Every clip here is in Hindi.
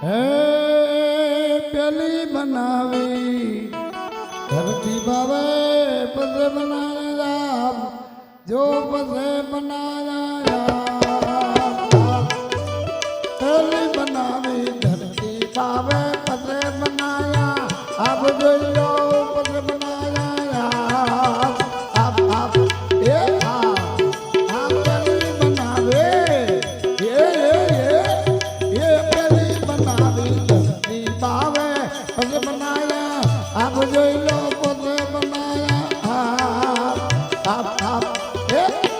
હે પેલી બનાવી ધરતી બાવે પસે બનાયા જો પસે બનાયા પેલી બનાવી ધરતી બાવે પસે બનાયા આપ જોઈ લો પસે બનાયા આપ એ आप जोई लो पोते बनाया आप ए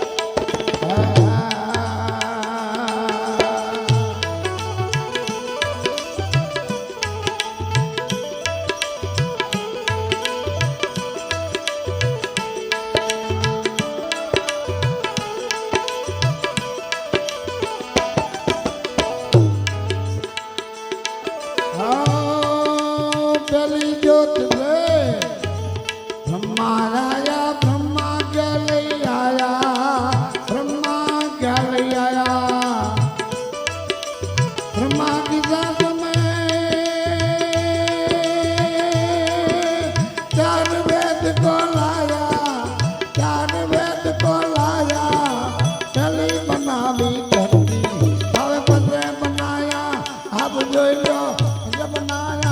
पहली जोत से ब्रह्मा आया ब्रह्मा क्या ले आया ब्रह्मा क्या ले आया ब्रह्मा की साथ में चार वेद को लाया चार वेद को लाया चली बनावी धरती भावे पत्रे बनाया आप जोई लो बनाया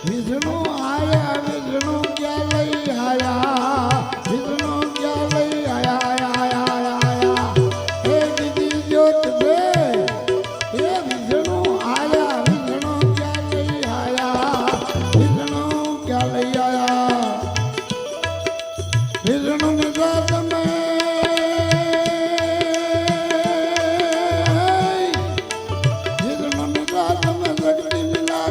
विष्णु आया विष्णु क्या लई आया विष्णु क्या लई आया आया आया हे दीदी ज्योत से ये विष्णु आया विष्णु क्या लई आया विष्णु क्या लई आया विष्णु ने साथ में विष्णु ने साथ में शक्ति मिला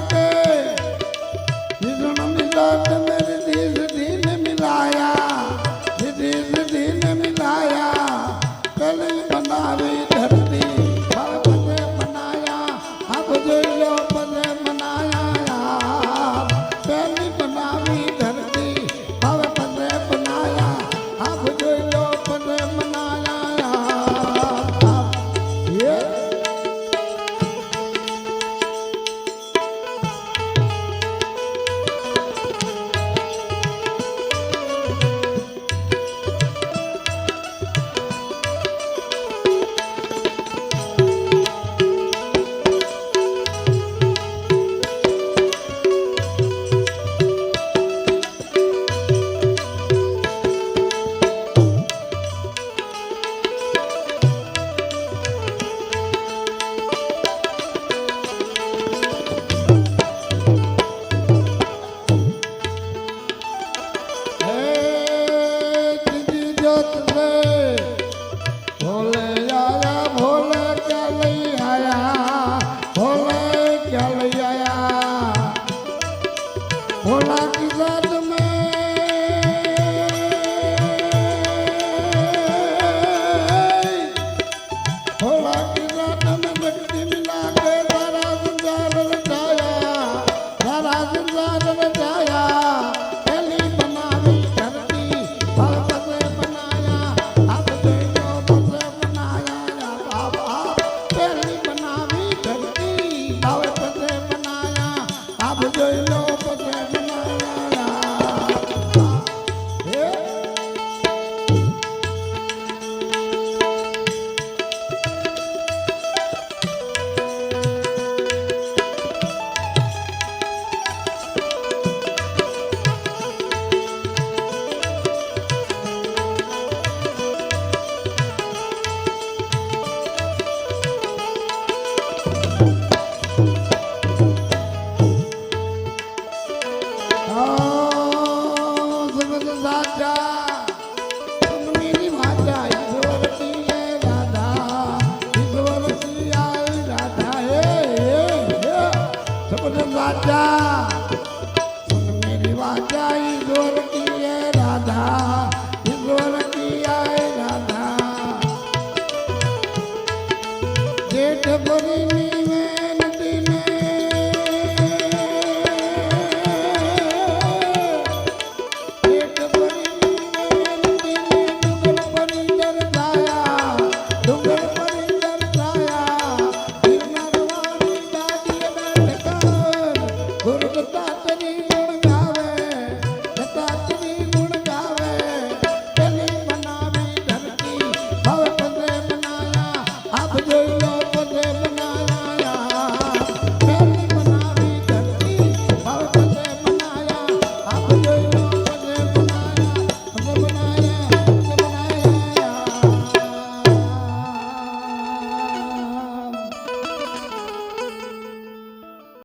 ભરીની